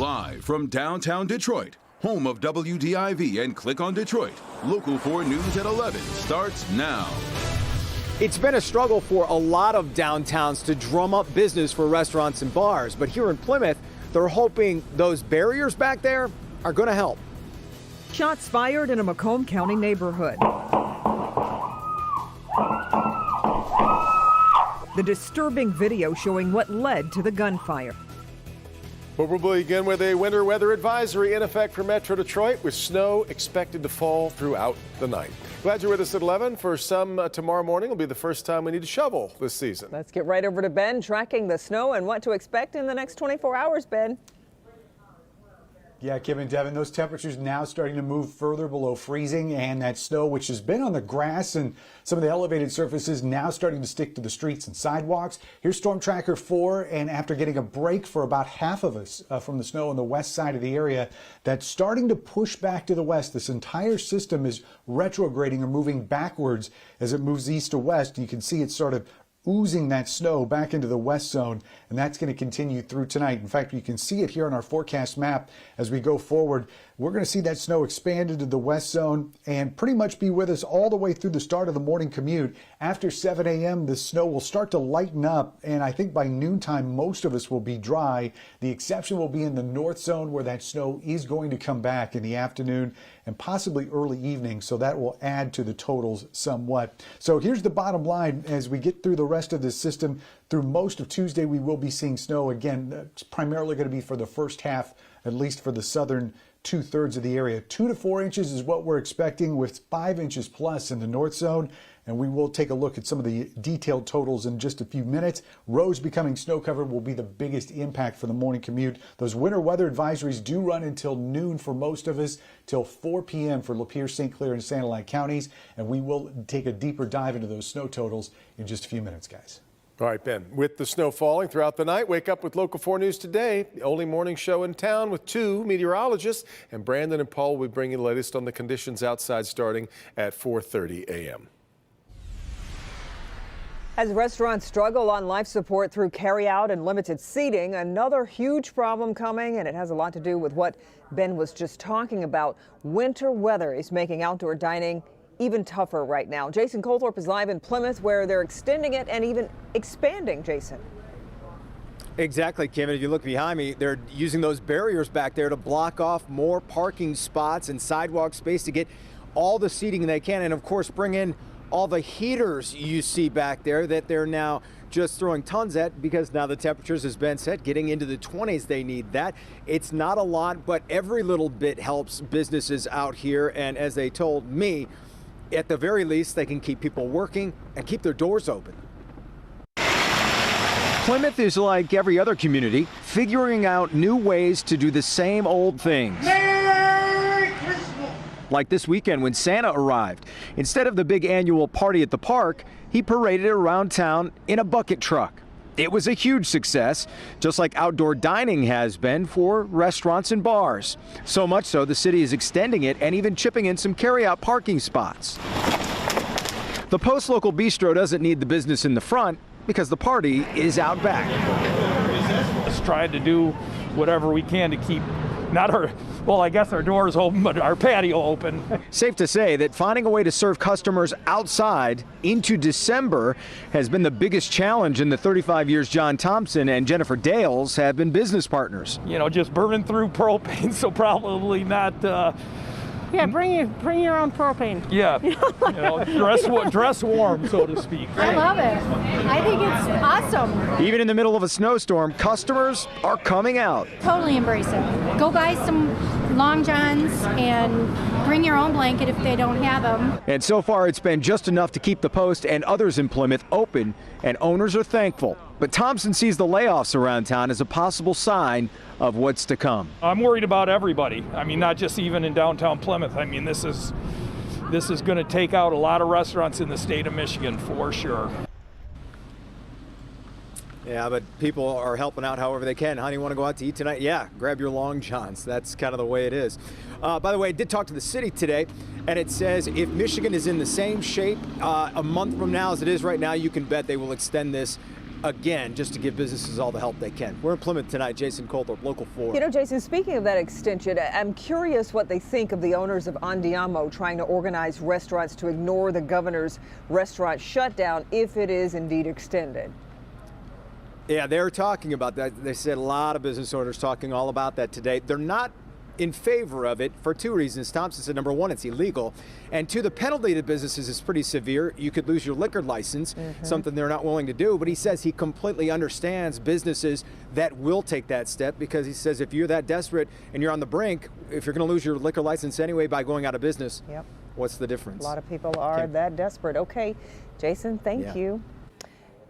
Live from downtown Detroit, home of WDIV and Click on Detroit, Local 4 News at 11 starts now. It's been a struggle for a lot of downtowns to drum up business for restaurants and bars, but here in Plymouth, they're hoping those barriers back there are going to help. Shots fired in a Macomb County neighborhood. The disturbing video showing what led to the gunfire. But we'll begin with a winter weather advisory in effect for Metro Detroit, with snow expected to fall throughout the night. Glad you're with us at 11. For some, tomorrow morning will be the first time we need to shovel this season. Let's get right over to Ben, tracking the snow and what to expect in the next 24 hours, Ben. Yeah, Kim and Devin, those temperatures now starting to move further below freezing, and that snow, which has been on the grass and some of the elevated surfaces, now starting to stick to the streets and sidewalks. Here's Storm Tracker 4, and after getting a break for about half of us from the snow on the west side of the area, that's starting to push back to the west. This entire system is retrograding or moving backwards as it moves east to west. You can see it's sort of oozing that snow back into the west zone, and that's going to continue through tonight. In fact, you can see it here on our forecast map as we go forward. We're going to see that snow expand into the west zone and pretty much be with us all the way through the start of the morning commute. After 7 a.m., the snow will start to lighten up, and I think by noontime, most of us will be dry. The exception will be in the north zone, where that snow is going to come back in the afternoon and possibly early evening, so that will add to the totals somewhat. So here's the bottom line. As we get through the rest of this system, through most of Tuesday, we will be seeing snow. Again, it's primarily going to be for the first half, at least for the southern 2/3 of the area. 2 to 4 inches is what we're expecting, with 5 inches plus in the north zone. And we will take a look at some of the detailed totals in just a few minutes. Roads becoming snow covered will be the biggest impact for the morning commute. Those winter weather advisories do run until noon for most of us, till 4 p.m. for Lapeer, St. Clair, and Sanilac counties. And we will take a deeper dive into those snow totals in just a few minutes, guys. All right, Ben, with the snow falling throughout the night, wake up with Local 4 News today, the only morning show in town with 2 meteorologists. And Brandon and Paul will be bringing the latest on the conditions outside starting at 4:30 a.m. As restaurants struggle on life support through carryout and limited seating, another huge problem coming, and it has a lot to do with what Ben was just talking about. Winter weather is making outdoor dining even tougher right now. Jason Colthorpe is live in Plymouth, where they're extending it and even expanding. Jason. Exactly, Kim. And if you look behind me, they're using those barriers back there to block off more parking spots and sidewalk space to get all the seating they can, and of course bring in all the heaters you see back there that they're now just throwing tons at, because now the temperatures, as Ben said, getting into the 20s. They need that. It's not a lot, but every little bit helps businesses out here. And as they told me, at the very least, they can keep people working and keep their doors open. Plymouth is like every other community, figuring out new ways to do the same old things. Merry Christmas! Like this weekend when Santa arrived. Instead of the big annual party at the park, he paraded around town in a bucket truck. It was a huge success, just like outdoor dining has been for restaurants and bars. So much so, the city is extending it and even chipping in some carry-out parking spots. The Post local bistro doesn't need the business in the front because the party is out back. Just trying to do whatever we can to keep I guess our doors open, but our patio open. Safe to say that finding a way to serve customers outside into December has been the biggest challenge in the 35 years John Thompson and Jennifer Dales have been business partners. You know, just burning through propane, so probably not. Yeah, bring your own propane. Yeah, dress warm, so to speak. I love it. I think it's awesome. Even in the middle of a snowstorm, customers are coming out. Totally embrace it. Go buy some long johns and bring your own blanket if they don't have them. And so far, it's been just enough to keep the Post and others in Plymouth open, and owners are thankful. But Thompson sees the layoffs around town as a possible sign of what's to come. I'm worried about everybody. I mean, not just even in downtown Plymouth. I mean, this is going to take out a lot of restaurants in the state of Michigan for sure. Yeah, but people are helping out however they can. Honey, want to go out to eat tonight? Yeah, grab your long johns. That's kind of the way it is. By the way, I did talk to the city today, and it says if Michigan is in the same shape a month from now as it is right now, you can bet they will extend this again, just to give businesses all the help they can. We're in Plymouth tonight. Jason Coulthorpe, Local 4. You know, Jason, speaking of that extension, I'm curious what they think of the owners of Andiamo trying to organize restaurants to ignore the governor's restaurant shutdown if it is indeed extended. Yeah, they're talking about that. They said a lot of business owners talking all about that today. They're not in favor of it for two reasons. Thompson said, number one, it's illegal. And two, the penalty to businesses is pretty severe. You could lose your liquor license, something they're not willing to do. But he says he completely understands businesses that will take that step, because he says if you're that desperate and you're on the brink, if you're going to lose your liquor license anyway by going out of business, what's the difference? A lot of people are that desperate. Okay, Jason, thank you.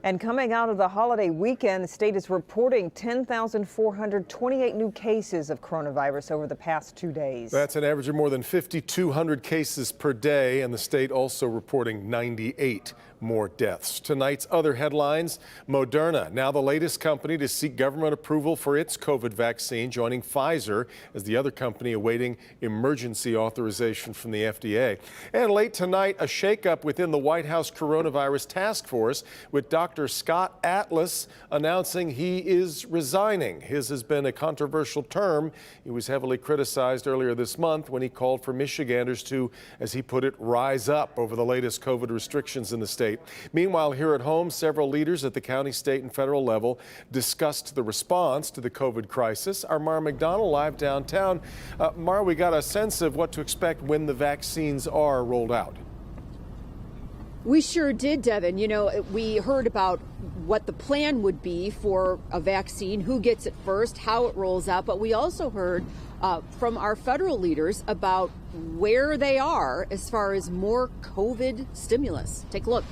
And coming out of the holiday weekend, the state is reporting 10,428 new cases of coronavirus over the past 2 days. That's an average of more than 5,200 cases per day, and the state also reporting 98 more deaths. Tonight's other headlines: Moderna, now the latest company to seek government approval for its COVID vaccine, joining Pfizer as the other company awaiting emergency authorization from the FDA. And late tonight, a shakeup within the White House coronavirus task force, with Dr. Scott Atlas announcing he is resigning. His has been a controversial term. He was heavily criticized earlier this month when he called for Michiganders to, as he put it, rise up over the latest COVID restrictions in the state. Meanwhile, here at home, several leaders at the county, state, and federal level discussed the response to the COVID crisis. Our Mara McDonald live downtown. Mara, we got a sense of what to expect when the vaccines are rolled out. We sure did, Devin. You know, we heard about what the plan would be for a vaccine, who gets it first, how it rolls out, but we also heard from our federal leaders about where they are as far as more COVID stimulus. Take a look.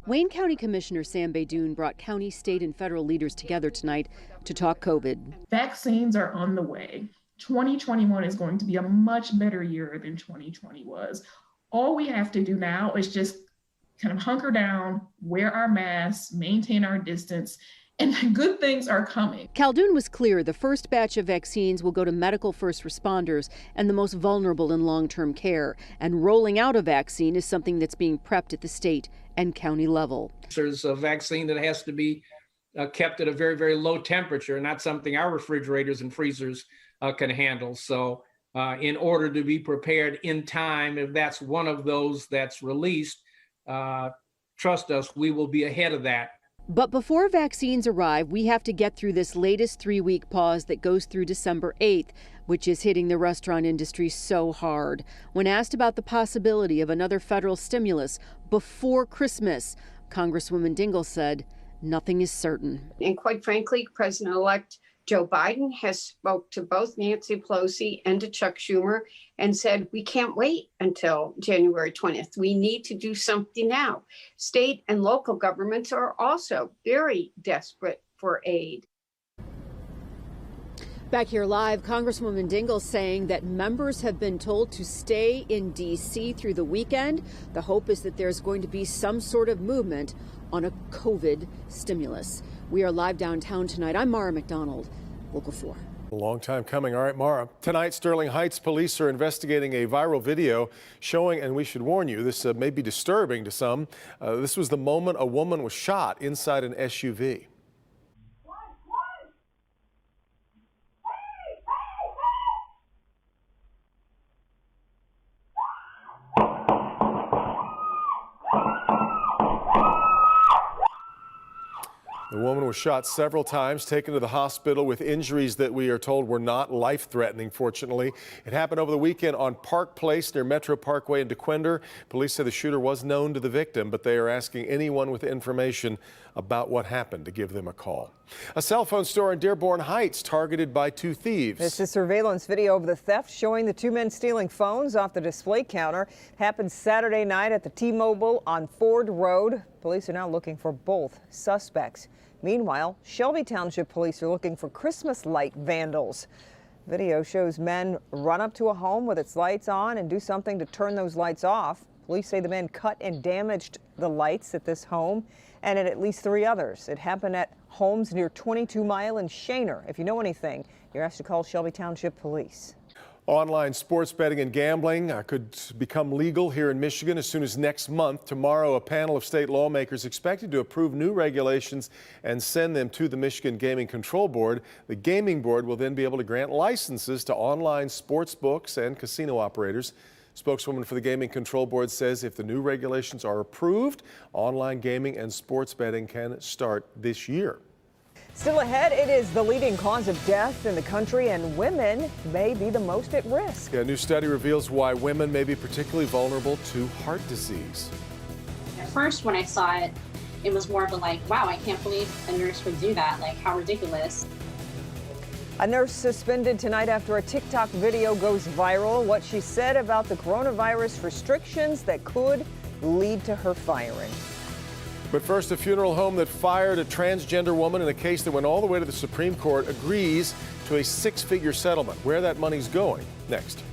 Wayne County Commissioner Sam Baydoun brought county, state, and federal leaders together tonight to talk COVID. Vaccines are on the way. 2021 is going to be a much better year than 2020 was. All we have to do now is just kind of hunker down, wear our masks, maintain our distance, and good things are coming. Caldoun was clear the first batch of vaccines will go to medical first responders and the most vulnerable in long-term care. And rolling out a vaccine is something that's being prepped at the state and county level. There's a vaccine that has to be kept at a very, very low temperature, not something our refrigerators and freezers can handle. So in order to be prepared in time, if that's one of those that's released, trust us, we will be ahead of that. But before vaccines arrive, we have to get through this latest 3-week pause that goes through December 8th, which is hitting the restaurant industry so hard. When asked about the possibility of another federal stimulus before Christmas, Congresswoman Dingell said, nothing is certain. And quite frankly, President-elect Joe Biden has spoke to both Nancy Pelosi and to Chuck Schumer and said, we can't wait until January 20th. We need to do something now. State and local governments are also very desperate for aid. Back here live, Congresswoman Dingell saying that members have been told to stay in D.C. through the weekend. The hope is that there's going to be some sort of movement on a COVID stimulus. We are live downtown tonight. I'm Mara McDonald, Local 4. A long time coming. All right, Mara. Tonight, Sterling Heights police are investigating a viral video showing, and we should warn you, this may be disturbing to some. This was the moment a woman was shot inside an SUV. The woman was shot several times, taken to the hospital with injuries that we are told were not life-threatening, fortunately. It happened over the weekend on Park Place near Metro Parkway in DeQuinder. Police say the shooter was known to the victim, but they are asking anyone with information about what happened to give them a call. A cell phone store in Dearborn Heights targeted by 2 thieves. This is surveillance video of the theft showing the 2 men stealing phones off the display counter. It happened Saturday night at the T-Mobile on Ford Road. Police are now looking for both suspects. Meanwhile, Shelby Township police are looking for Christmas light vandals. Video shows men run up to a home with its lights on and do something to turn those lights off. Police say the men cut and damaged the lights at this home and at least 3 others. It happened at homes near 22 Mile in Shaner. If you know anything, you're asked to call Shelby Township Police. Online sports betting and gambling could become legal here in Michigan as soon as next month. Tomorrow, a panel of state lawmakers expected to approve new regulations and send them to the Michigan Gaming Control Board. The Gaming Board will then be able to grant licenses to online sports books and casino operators. Spokeswoman for the Gaming Control Board says if the new regulations are approved, online gaming and sports betting can start this year. Still ahead, it is the leading cause of death in the country, and women may be the most at risk. A new study reveals why women may be particularly vulnerable to heart disease. At first, when I saw it, it was more of a like, wow, I can't believe a nurse would do that. Like, how ridiculous. A nurse suspended tonight after a TikTok video goes viral. What she said about the coronavirus restrictions that could lead to her firing. But first, a funeral home that fired a transgender woman in a case that went all the way to the Supreme Court agrees to a 6-figure settlement. Where that money's going, next.